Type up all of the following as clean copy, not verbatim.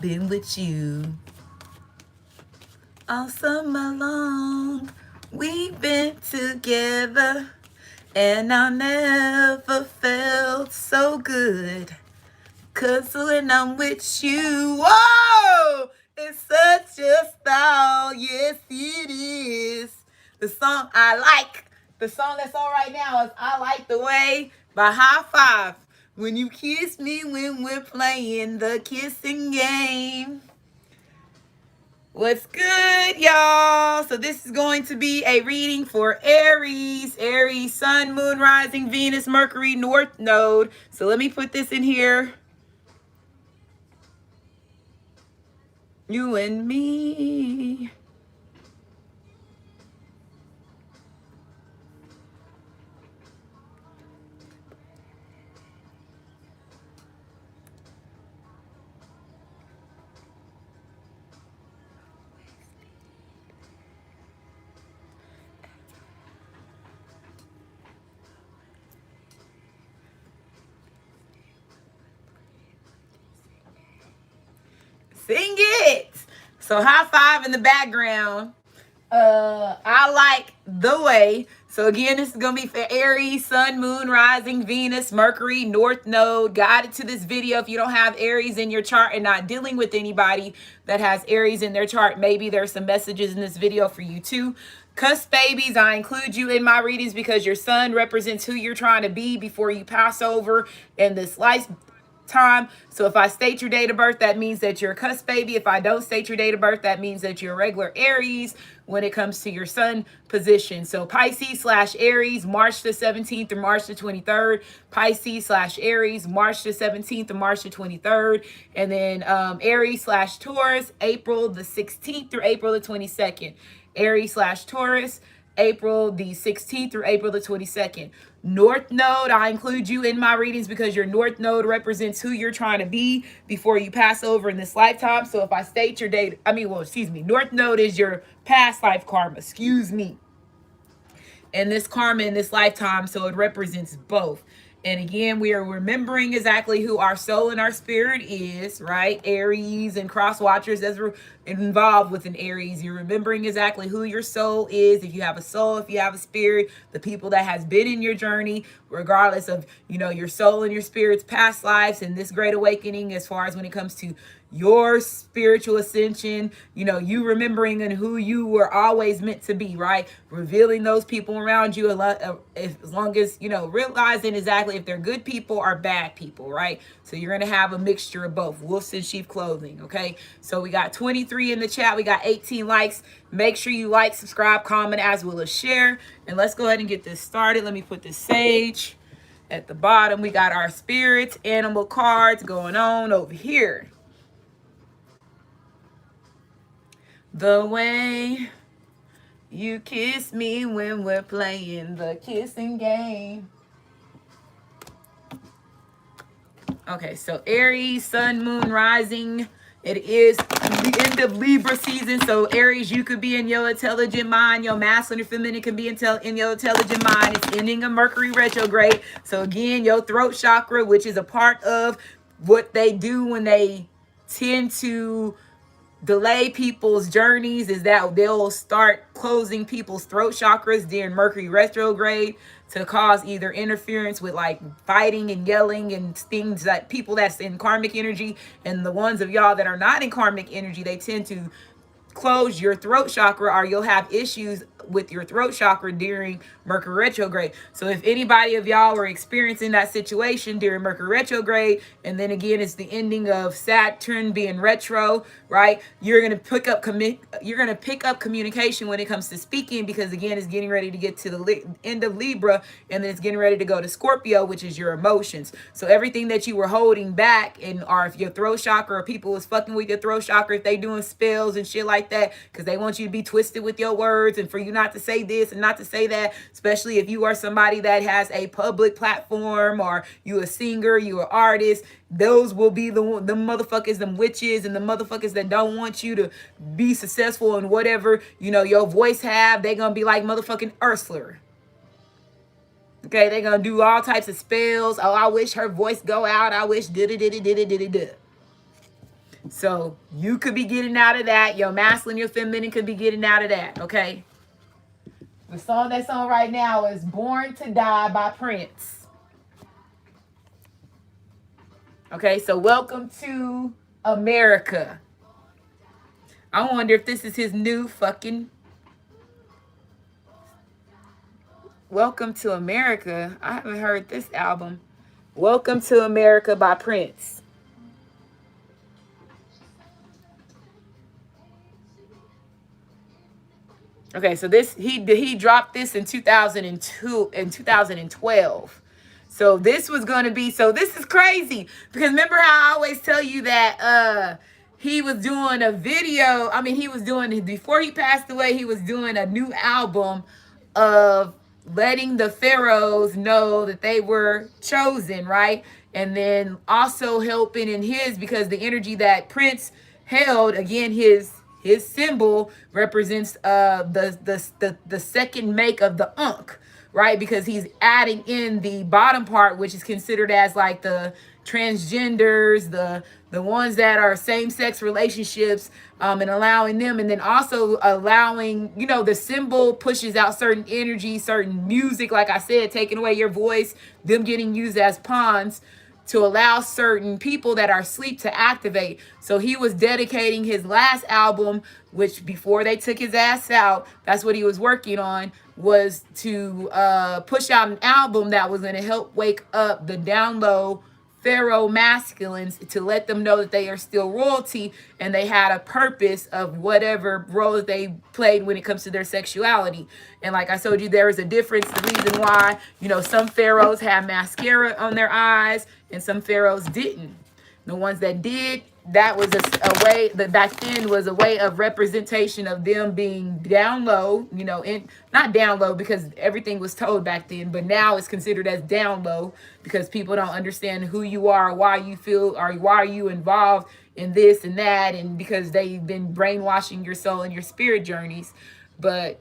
been with you all summer long. We've been together, and I never felt so good. 'Cause when I'm with you, whoa, it's such a style. Yes, it is. The song I like, the song that's on right now is I Like the Way by High Five. When you kiss me when we're playing the kissing game. What's good, y'all? So this is going to be a reading for Aries. Aries, Sun, Moon, Rising, Venus, Mercury, North Node. So let me put this in here. You and me. Sing it. So high five in the background. I like the way. So again, this is gonna be for Aries, Sun, Moon, Rising, Venus, Mercury, North Node. Guided to this video. If you don't have Aries in your chart and not dealing with anybody that has Aries in their chart, maybe there's some messages in this video for you too. Cusp babies, I include you in my readings because your sun represents who you're trying to be before you pass over in this life time. So if I state your date of birth, that means that you're a cusp baby. If I don't state your date of birth, that means that you're a regular Aries when it comes to your sun position. So Pisces / Aries, March the 17th through March the 23rd. Pisces / Aries, March the 17th to March the 23rd. And then Aries / Taurus, April the 16th through April the 22nd. Aries / Taurus, April the 16th through April the 22nd. North Node, I include you in my readings because your North Node represents who you're trying to be before you pass over in this lifetime. So if I state your date, North Node is your past life karma, excuse me. And this karma in this lifetime, so it represents both. And again, we are remembering exactly who our soul and our spirit is, right? Aries and cross watchers as we're involved with an Aries. You're remembering exactly who your soul is. If you have a soul, if you have a spirit, the people that has been in your journey, regardless of, your soul and your spirit's past lives and this great awakening, as far as when it comes to your spiritual ascension, you remembering and who you were always meant to be, right? Revealing those people around you as long as, realizing exactly if they're good people or bad people, right? So you're going to have a mixture of both, wolves in sheep clothing, okay? So we got 23 in the chat. We got 18 likes. Make sure you like, subscribe, comment, as well as share. And let's go ahead and get this started. Let me put this sage at the bottom. We got our spirits, animal cards going on over here. The way you kiss me when we're playing the kissing game. Okay, so Aries, Sun, Moon, Rising. It is the end of Libra season. So Aries, you could be in your intelligent mind. Your masculine or feminine can be in your intelligent mind. It's ending of Mercury retrograde. So again, your throat chakra, which is a part of what they do when they tend to delay people's journeys, is that they'll start closing people's throat chakras during Mercury retrograde to cause either interference with like fighting and yelling and things that people that's in karmic energy, and the ones of y'all that are not in karmic energy, they tend to close your throat chakra, or you'll have issues with your throat chakra during Mercury retrograde. So if anybody of y'all were experiencing that situation during Mercury retrograde, and then again it's the ending of Saturn being retro, right? You're gonna pick up communication when it comes to speaking, because again it's getting ready to get to the end of Libra, and then it's getting ready to go to Scorpio, which is your emotions. So everything that you were holding back, and or if your throat chakra or people was fucking with your throat chakra, if they doing spells and shit like that, because they want you to be twisted with your words and for you not to say this and not to say that, especially if you are somebody that has a public platform, or you a singer, you an artist, those will be the motherfuckers, them witches, and the motherfuckers that don't want you to be successful in whatever, your voice have. They gonna be like motherfucking Ursula. Okay, they gonna do all types of spells. Oh, I wish her voice go out. I wish did it. So you could be getting out of that. Your masculine, your feminine could be getting out of that, okay? The song that's on right now is Born to Die by Prince. Okay, so welcome to America. I wonder if this is his new fucking... Welcome to America. I haven't heard this album. Welcome to America by Prince. Okay, so this he dropped this in 2002 and 2012. So this was going to be, so this is crazy because remember how I always tell you that he was doing a video, I mean he was doing, before he passed away, he was doing a new album of letting the pharaohs know that they were chosen, right? And then also helping in his, because the energy that Prince held, again, his symbol represents the second make of the Ankh, right? Because he's adding in the bottom part, which is considered as like the transgenders, the ones that are same-sex relationships, and allowing them, and then also allowing, you know, the symbol pushes out certain energy, certain music, like I said, taking away your voice, them getting used as pawns to allow certain people that are asleep to activate. So he was dedicating his last album, which before they took his ass out, that's what he was working on, was to push out an album that was going to help wake up the down low pharaoh masculines, to let them know that they are still royalty and they had a purpose of whatever role that they played when it comes to their sexuality. And like I told you, there is a difference. The reason why, you know, some pharaohs have mascara on their eyes and some pharaohs didn't. The ones that did, that was a way that back then was a way of representation of them being down low, you know, and not down low because everything was told back then, but now it's considered as down low because people don't understand who you are, why you feel, or why are you involved in this and that, and because they've been brainwashing your soul and your spirit journeys. But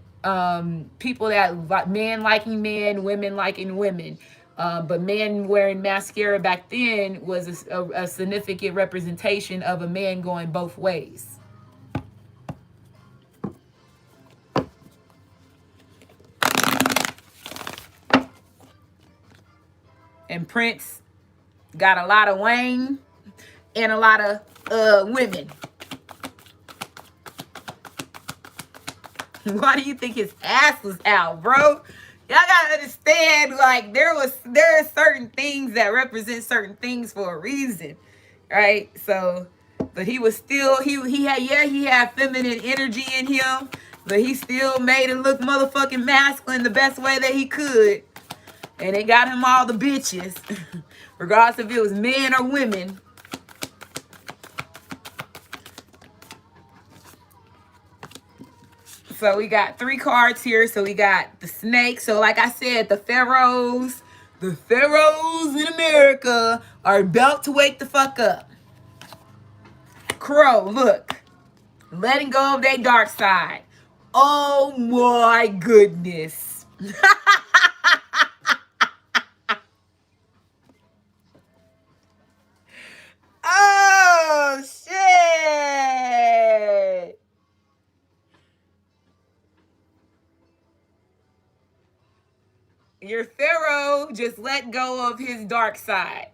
people that, men liking men, women liking women. But men wearing mascara back then was a significant representation of a man going both ways. And Prince got a lot of Wayne and a lot of women. Why do you think his ass was out, bro? Y'all gotta understand, like, there are certain things that represent certain things for a reason, right? So, but he was still, he had feminine energy in him, but he still made it look motherfucking masculine the best way that he could. And it got him all the bitches, regardless if it was men or women. So we got 3 cards here. So we got the snake. So like I said, the pharaohs in America are about to wake the fuck up. Crow, look. Letting go of their dark side. Oh my goodness. Oh shit. Your pharaoh just let go of his dark side.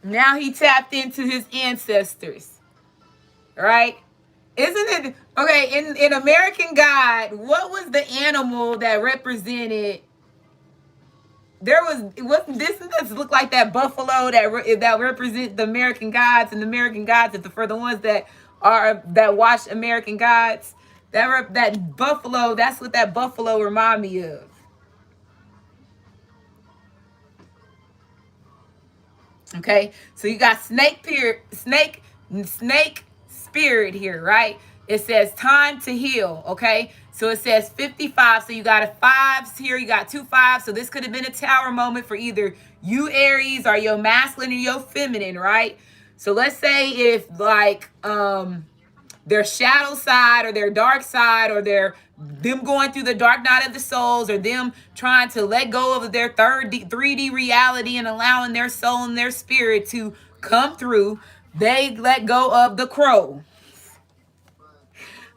Now he tapped into his ancestors. Right? Isn't it okay? In American God, what was the animal that represented? There was, it wasn't this. This look like that buffalo that represent the American gods, and the American gods for the ones that watch American Gods. That buffalo, that's what that buffalo remind me of. Okay, so you got snake spirit here, right? It says time to heal. Okay, so it says 55. So you got a 5s here. You got 2 5s. So this could have been a tower moment for either you, Aries, or your masculine or your feminine, right? So let's say if like their shadow side or their dark side, or them going through the dark night of the souls, or them trying to let go of their 3D reality and allowing their soul and their spirit to come through, they let go of the crow.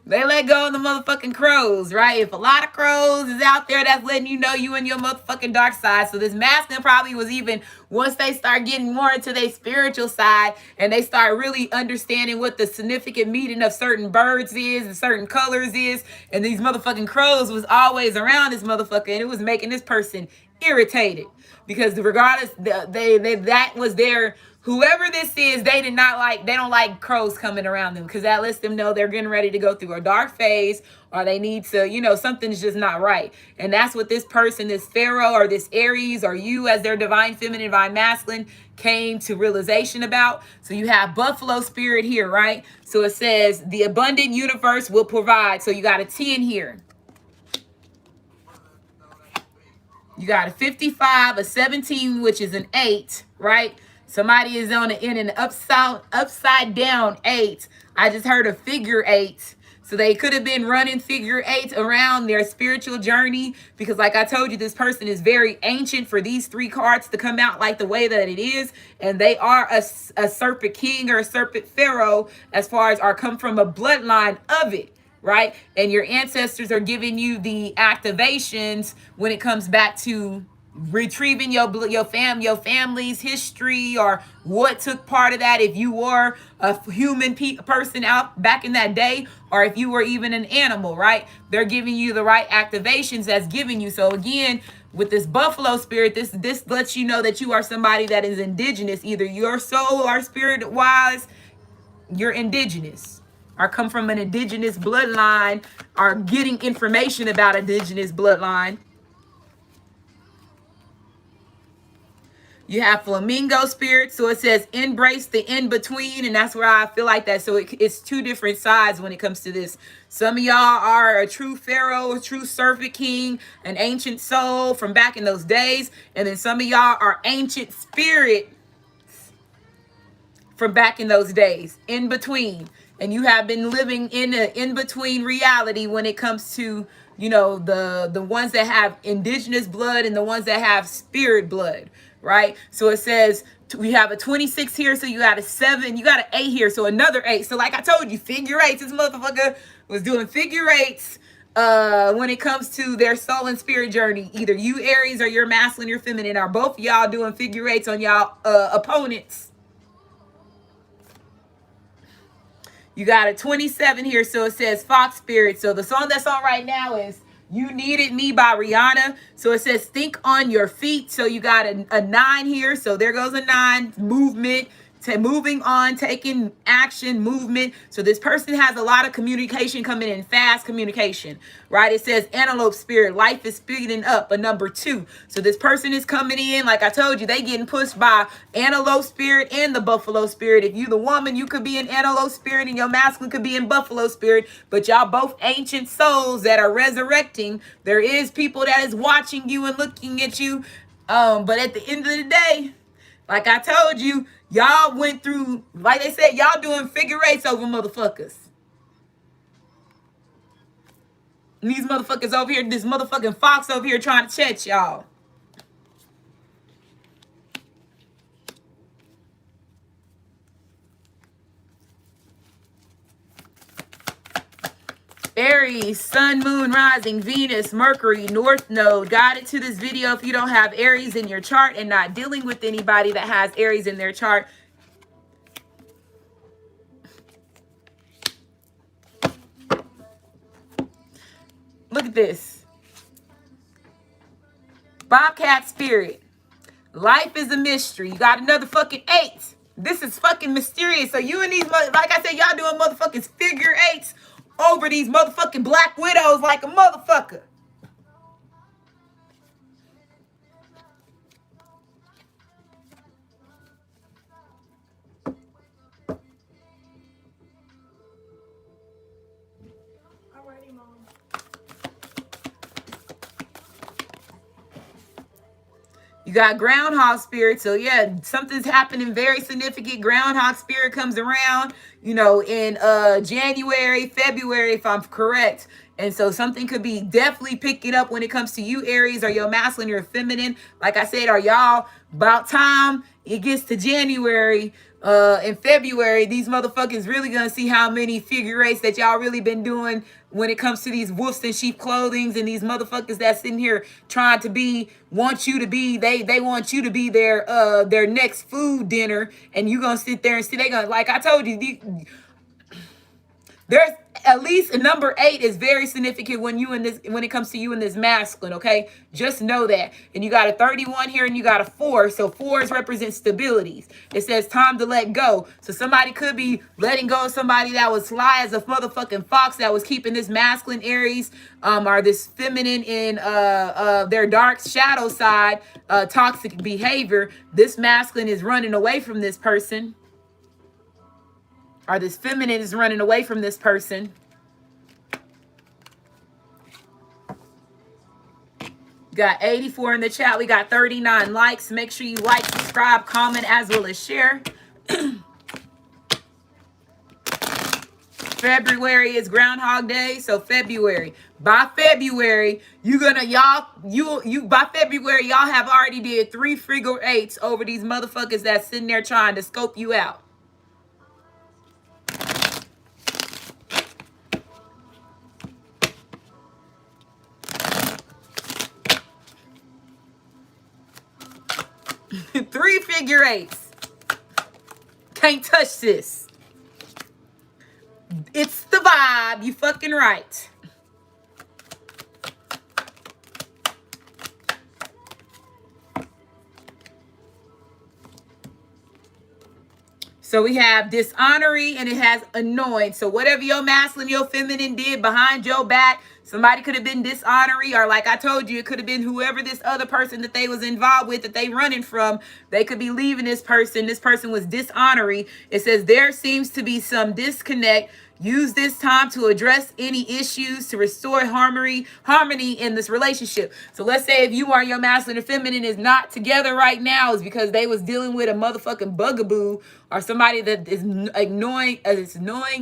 They let go of the motherfucking crows, right? If a lot of crows is out there, that's letting you know you in your motherfucking dark side. So this masculine probably was even, once they start getting more into their spiritual side and they start really understanding what the significant meaning of certain birds is and certain colors is, and these motherfucking crows was always around this motherfucker, and it was making this person irritated. Because regardless, that was their, whoever this is, they don't like crows coming around them, because that lets them know they're getting ready to go through a dark phase, or they need to, something's just not right. And that's what this person, this Pharaoh, or this Aries, or you as their divine feminine, divine masculine, came to realization about. So you have buffalo spirit here, right? So it says the abundant universe will provide. So you got a 10 here. You got a 55, a 17, which is an 8, right? Somebody is in an upside down 8. I just heard a figure 8. So they could have been running figure 8 around their spiritual journey, because like I told you, this person is very ancient for these 3 cards to come out like the way that it is. And they are a serpent king or a serpent pharaoh, as far as come from a bloodline of it. Right? And your ancestors are giving you the activations when it comes back to retrieving your family's history, or what took part of that, if you were a human person out back in that day, or if you were even an animal, right? They're giving you the right activations that's giving you. So again, with this buffalo spirit, this lets you know that you are somebody that is indigenous, either your soul or spirit wise, you're indigenous, or come from an indigenous bloodline, or getting information about indigenous bloodline. You have flamingo spirit. So it says embrace the in-between. And that's where I feel like that. So it's 2 different sides when it comes to this. Some of y'all are a true pharaoh, a true serpent king, an ancient soul from back in those days. And then some of y'all are ancient spirit from back in those days, in between. And you have been living in an in-between reality when it comes to, the ones that have indigenous blood and the ones that have spirit blood, right? So it says we have a 26 here, so you got a 7, you got an 8 here, so another 8. So like I told you, figure 8s, this motherfucker was doing figure 8s when it comes to their soul and spirit journey. Either you Aries or you're masculine, you're feminine, or both y'all doing figure 8s on y'all opponents. You got a 27 here, so it says Fox Spirit. So the song that's on right now is You Needed Me by Rihanna. So it says think on your feet. So you got a 9 here. So there goes a 9, movement, moving on, taking action, movement. So this person has a lot of communication coming in, fast communication, right? It says antelope spirit, life is speeding up, a number 2. So this person is coming in, like I told you, they getting pushed by antelope spirit and the buffalo spirit. If you the woman, you could be in antelope spirit, and your masculine could be in buffalo spirit, but y'all both ancient souls that are resurrecting. There is people that is watching you and looking at you. But at the end of the day, like I told you, y'all went through, like they said, y'all doing figure 8s over motherfuckers. And these motherfuckers over here, this motherfucking fox over here trying to chat y'all. Aries, Sun, Moon, Rising, Venus, Mercury, North Node. Guided to this video if you don't have Aries in your chart and not dealing with anybody that has Aries in their chart. Look at this. Bobcat Spirit. Life is a mystery. You got another fucking 8. This is fucking mysterious. So you and these, like I said, y'all doing motherfucking figure 8s over these motherfucking black widows like a motherfucker. Alrighty, Mom. You You got groundhog spirit. So yeah, something's happening very significant. Groundhog spirit comes around, you know, in January, February, if I'm correct. And so something could be definitely picking up when it comes to you, Aries, or your masculine or feminine. Like I said, are y'all about time it gets to January, in February, these motherfuckers really gonna see how many figure eights that y'all really been doing when it comes to these wolves in sheep clothings, and these motherfuckers that sitting here trying to be, want you to be, they want you to be their next food dinner, and you gonna sit there and see, they gonna, like I told you, there's at least a number 8 is very significant when it comes to you in this masculine, okay? Just know that. And you got a 31 here and you got a 4. So 4s represent stabilities. It says time to let go. So somebody could be letting go of somebody that was sly as a motherfucking fox, that was keeping this masculine Aries or this feminine in their dark shadow side, toxic behavior. This masculine is running away from this person. Or this feminine is running away from this person. Got 84 in the chat. We got 39 likes. Make sure you like, subscribe, comment, as well as share. February is Groundhog Day. So February. By February, by February, y'all have already did 3 figure 8s over these motherfuckers that's sitting there trying to scope you out. Three figure 8s. Can't touch this. It's the vibe. You fucking right. So we have dishonoring and it has annoying. So whatever your masculine, your feminine did behind your back, somebody could have been dishonoring, or like I told you, it could have been whoever this other person that they was involved with, that they running from. They could be leaving this person. This person was dishonoring. It says there seems to be some disconnect. Use this time to address any issues to restore harmony in this relationship. So let's say if you are, your masculine and feminine is not together right now, is because they was dealing with a motherfucking bugaboo or somebody that is annoying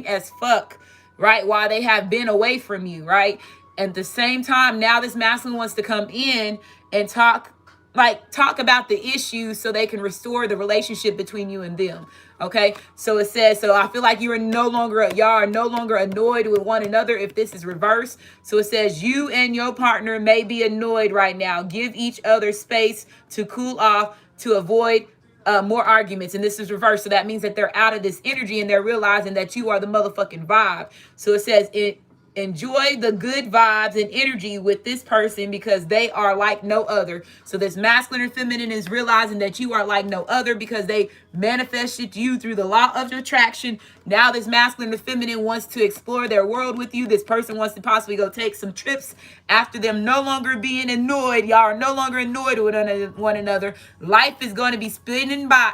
as fuck, right? While they have been away from you, right? At the same time, now this masculine wants to come in and talk about the issues so they can restore the relationship between you and them. Okay, so it says, so I feel like y'all are no longer annoyed with one another if this is reversed. So it says you and your partner may be annoyed right now. Give each other space to cool off to avoid more arguments. And this is reversed. So that means that they're out of this energy and they're realizing that you are the motherfucking vibe. So it says enjoy the good vibes and energy with this person because they are like no other. So this masculine and feminine is realizing that you are like no other because they manifested you through the law of attraction. Now this masculine and feminine wants to explore their world with you. This person wants to possibly go take some trips after them no longer being annoyed. Y'all are no longer annoyed with one another. Life is going to be spinning by.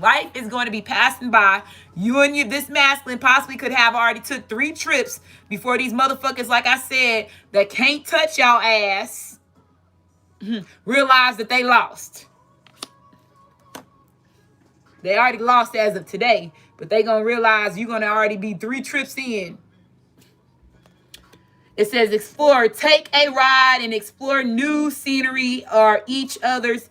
Life is going to be passing by. You and this masculine possibly could have already took 3 trips before these motherfuckers, like I said, that can't touch y'all ass, realize that they lost. They already lost as of today, but they gonna realize you're gonna already be 3 trips in. It says explore, take a ride and explore new scenery or each other's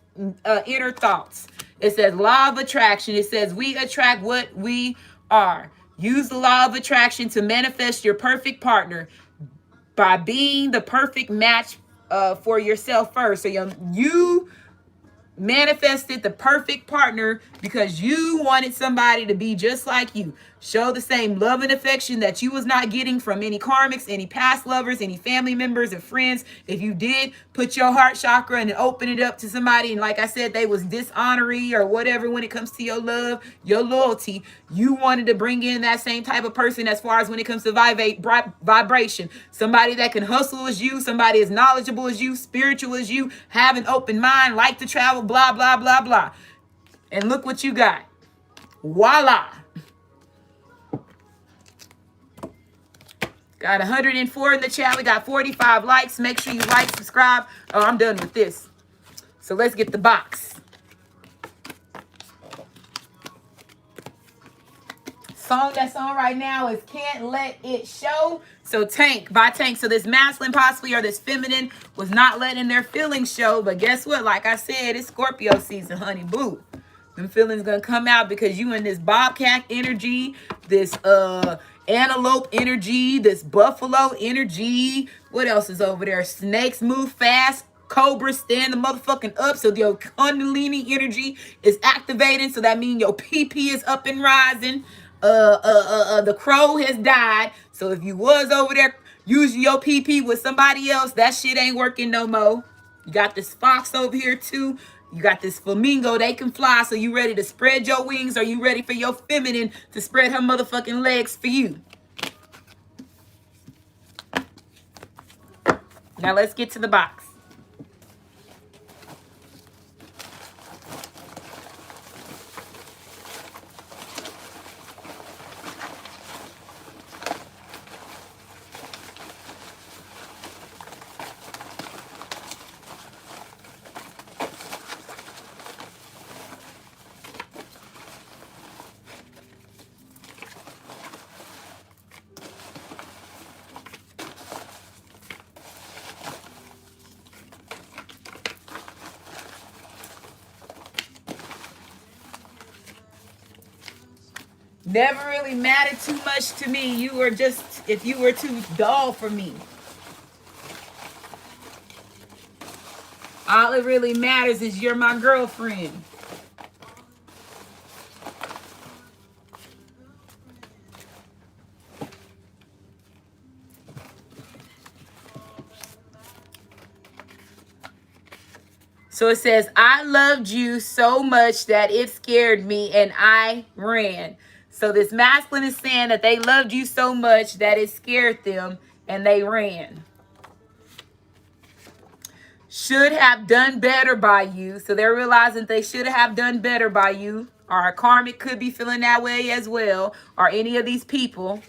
inner thoughts. It says law of attraction. It says we attract what we are. Use the law of attraction to manifest your perfect partner by being the perfect match for yourself first. So you manifested the perfect partner because you wanted somebody to be just like you. Show the same love and affection that you was not getting from any karmics, any past lovers, any family members and friends. If you did put your heart chakra and open it up to somebody, and like I said, they was dishonoring or whatever when it comes to your love, your loyalty, you wanted to bring in that same type of person as far as when it comes to vibration. Somebody that can hustle as you, somebody as knowledgeable as you, spiritual as you, have an open mind, like to travel, blah, blah, blah, blah. And look what you got. Voila. Got 104 in the chat. We got 45 likes. Make sure you like, subscribe. Oh, I'm done with this. So let's get the box. Song that's on right now is Can't Let It Show. So Tank, by Tank. So this masculine possibly or this feminine was not letting their feelings show. But guess what? Like I said, it's Scorpio season, honey. Boo. Them feelings gonna come out because you in this bobcat energy, this antelope energy, this buffalo energy. What else is over there? Snakes move fast. Cobras stand the motherfucking up. So your kundalini energy is activating. So that means your PP is up and rising. The crow has died. So if you was over there using your PP with somebody else, that shit ain't working no more. You got this fox over here too. You got this flamingo. They can fly. So you ready to spread your wings? Or you ready for your feminine to spread her motherfucking legs for you? Now let's get to the box. Never really mattered too much to me. You were just, if you were too dull for me. All it really matters is you're my girlfriend. So it says, I loved you so much that it scared me and I ran. So this masculine is saying that they loved you so much that it scared them and they ran. Should have done better by you. So they're realizing they should have done better by you. Or a karmic could be feeling that way as well. Or any of these people.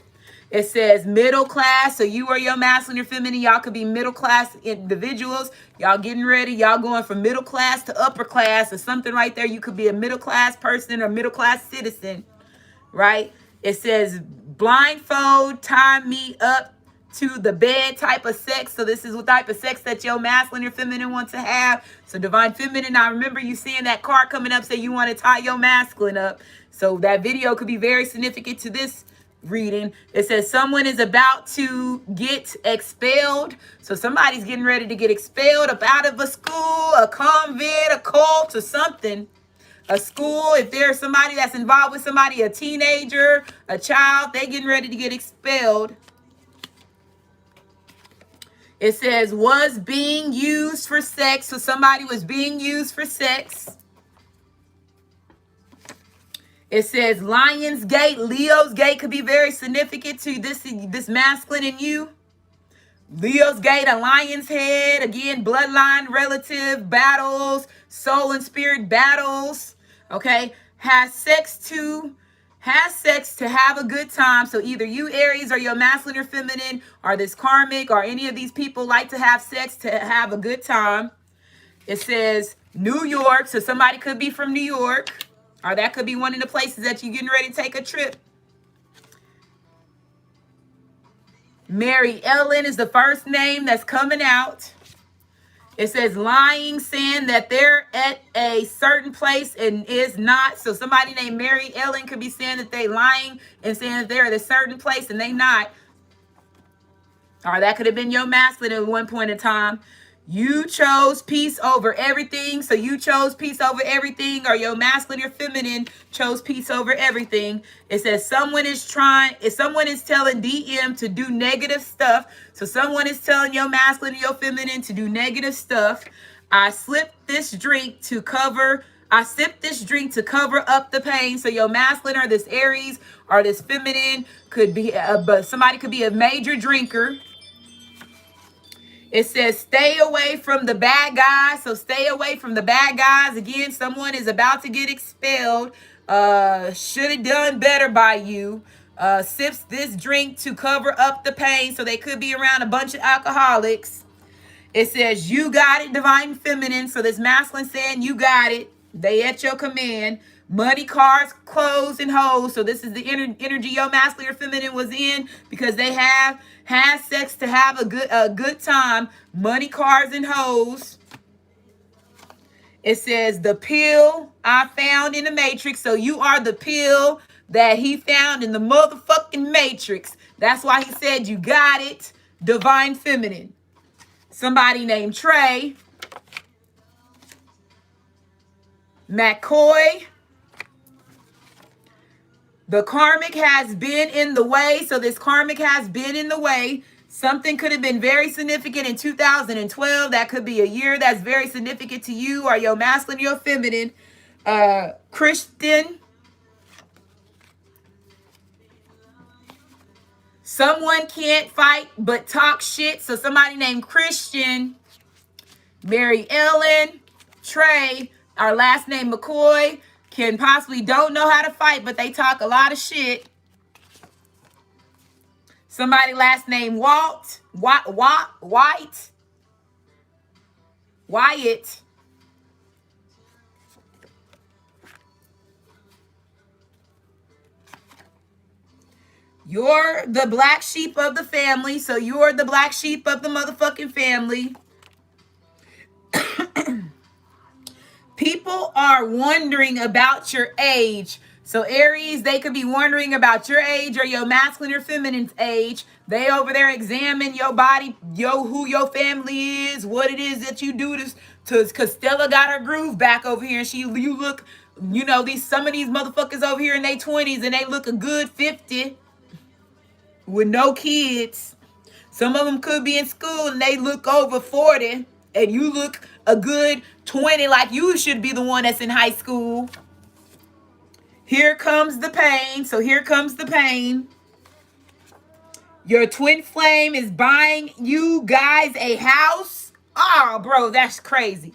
It says middle class. So you or your masculine or feminine, y'all could be middle class individuals. Y'all getting ready. Y'all going from middle class to upper class or something right there. You could be a middle class person or middle class citizen. Right? It says blindfold, tie me up to the bed type of sex. So this is what type of sex that your masculine or feminine want to have. So divine feminine, I remember you seeing that card coming up, say you want to tie your masculine up. So that video could be very significant to this reading. It says someone is about to get expelled. So somebody's getting ready to get expelled up out of a school, a convent, a cult, or something. A school, if there's somebody that's involved with somebody, a teenager, a child, they getting ready to get expelled. It says was being used for sex. So somebody was being used for sex. It says Lion's Gate. Leo's Gate could be very significant to this masculine in you. Leo's Gate, a lion's head. Again, bloodline, relative, battles, soul and spirit battles. Okay. Has sex to have a good time. So either you, Aries, or your masculine or feminine, or this karmic, or any of these people like to have sex to have a good time. It says New York. So somebody could be from New York. Or that could be one of the places that you're getting ready to take a trip. Mary Ellen is the first name that's coming out. It says lying, saying that they're at a certain place and is not. So somebody named Mary Ellen could be saying that they lying and saying that they're at a certain place and they not. Or that could have been your masculine at one point in time. You chose peace over everything. So you chose peace over everything, or your masculine or feminine chose peace over everything. It says someone is telling DM to do negative stuff. So someone is telling your masculine or your feminine to do negative stuff. I sipped this drink to cover up the pain. So your masculine or this Aries or this feminine could be, but somebody could be a major drinker. It says stay away from the bad guys. So stay away from the bad guys. Again, someone is about to get expelled. Should have done better by you. Sips this drink to cover up the pain. So they could be around a bunch of alcoholics. It says, you got it, divine feminine. So this masculine saying, you got it. They at your command. Money, cars, clothes, and hoes. So this is the energy your masculine or feminine was in, because they have had sex to have a good time. Money, cars, and hoes. It says, the pill I found in the matrix. So you are the pill that he found in the motherfucking matrix. That's why he said, you got it, divine feminine. Somebody named Trey, McCoy. The karmic has been in the way. So this karmic has been in the way. Something could have been very significant in 2012. That could be a year that's very significant to you, or your masculine, your feminine. Christian. Someone can't fight but talk shit. So somebody named Christian, Mary Ellen, Trey, our last name McCoy, can possibly don't know how to fight, but they talk a lot of shit. Somebody last name Wyatt. You're the black sheep of the family. So you're the black sheep of the motherfucking family. People are wondering about your age. So Aries, they could be wondering about your age or your masculine or feminine's age. They over there examine your body, who your family is, what it is that you do to because Stella got her groove back over here, and you look, some of these motherfuckers over here in their 20s, and they look a good 50 with no kids. Some of them could be in school and they look over 40, and you look a good 20, like you should be the one that's in high school. Here comes the pain. So here comes the pain. Your twin flame is buying you guys a house. Oh, bro, that's crazy.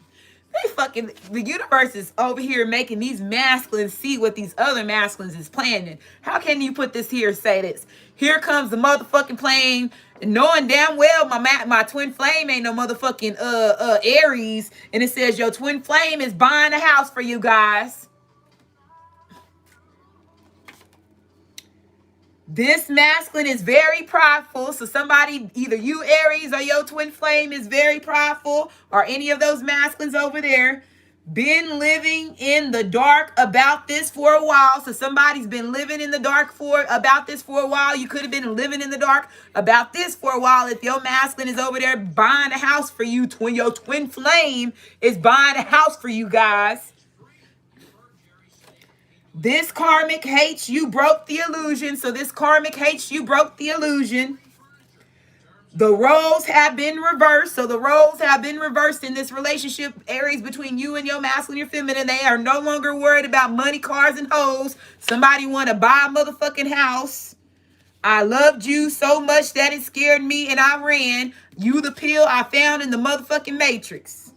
The universe is over here making these masculines see what these other masculines is planning. How can you put this here, say this? Here comes the motherfucking plane, knowing damn well my twin flame ain't no motherfucking Aries, and it says your twin flame is buying a house for you guys. This masculine is very prideful. So somebody, either you Aries or your twin flame, is very prideful, or any of those masculines over there, been living in the dark about this for a while. So somebody's been living in the dark about this for a while. You could have been living in the dark about this for a while if your masculine is over there buying a house for you. Your twin flame is buying a house for you guys. This karmic hates you broke the illusion. So this karmic hates you broke the illusion. The roles have been reversed. So the roles have been reversed in this relationship, Aries, between you and your masculine, your feminine. They are no longer worried about money, cars, and hoes. Somebody want to buy a motherfucking house. I loved you so much that it scared me and I ran. You the pill I found in the motherfucking matrix.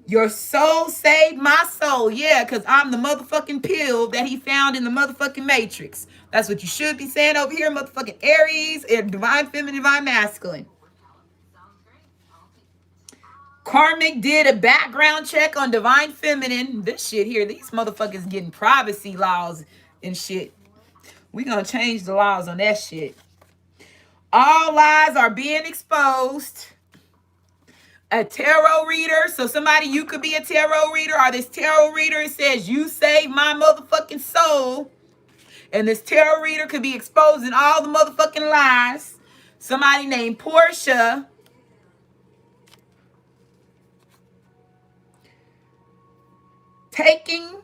Your soul saved my soul. Yeah, because I'm the motherfucking pill that he found in the motherfucking matrix. That's what you should be saying over here, motherfucking Aries and divine feminine, divine masculine. Karmic did a background check on divine feminine. This shit here, these motherfuckers getting privacy laws and shit. We gonna change the laws on that shit. All lies are being exposed. A tarot reader. So somebody, you could be a tarot reader, or this tarot reader says, you saved my motherfucking soul. And this tarot reader could be exposing all the motherfucking lies. Somebody named Portia. Taking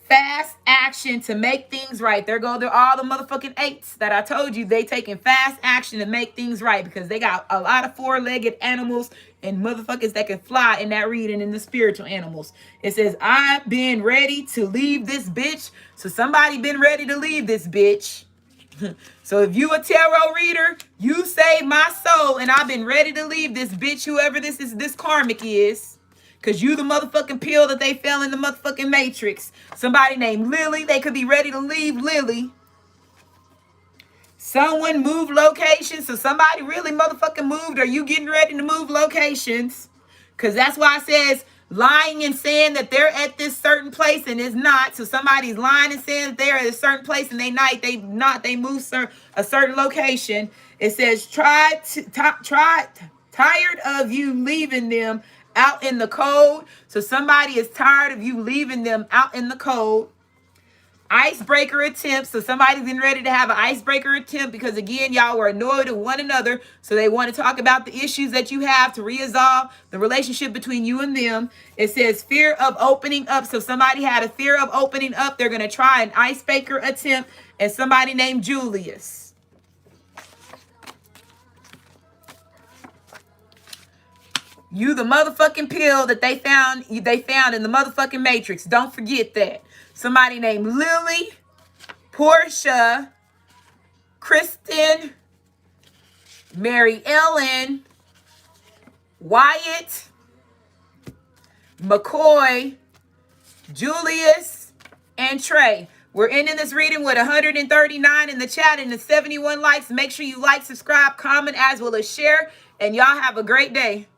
fast action to make things right. There go all the motherfucking 8s that I told you. They taking fast action to make things right, because they got a lot of 4-legged animals and motherfuckers that can fly in that reading, in the spiritual animals. It says, I've been ready to leave this bitch. So somebody been ready to leave this bitch. So if you a tarot reader, you saved my soul, and I've been ready to leave this bitch, whoever this karmic is. Because you the motherfucking pill that they fell in the motherfucking matrix. Somebody named Lily. They could be ready to leave Lily. Someone moved locations. So somebody really motherfucking moved, or you getting ready to move locations. Because that's why it says lying and saying that they're at this certain place and it's not. So somebody's lying and saying that they're at a certain place and they move a certain location. It says tired of you leaving them out in the cold. So somebody is tired of you leaving them out in the cold. Icebreaker attempt. So somebody's getting ready to have an icebreaker attempt because, again, y'all were annoyed at one another. So they want to talk about the issues that you have to resolve the relationship between you and them. It says fear of opening up. So somebody had a fear of opening up. They're going to try an icebreaker attempt. And somebody named Julius. You the motherfucking pill that they found in the motherfucking Matrix. Don't forget that. Somebody named Lily, Portia, Kristen, Mary Ellen, Wyatt, McCoy, Julius, and Trey. We're ending this reading with 139 in the chat and the 71 likes. Make sure you like, subscribe, comment, as well as share. And y'all have a great day.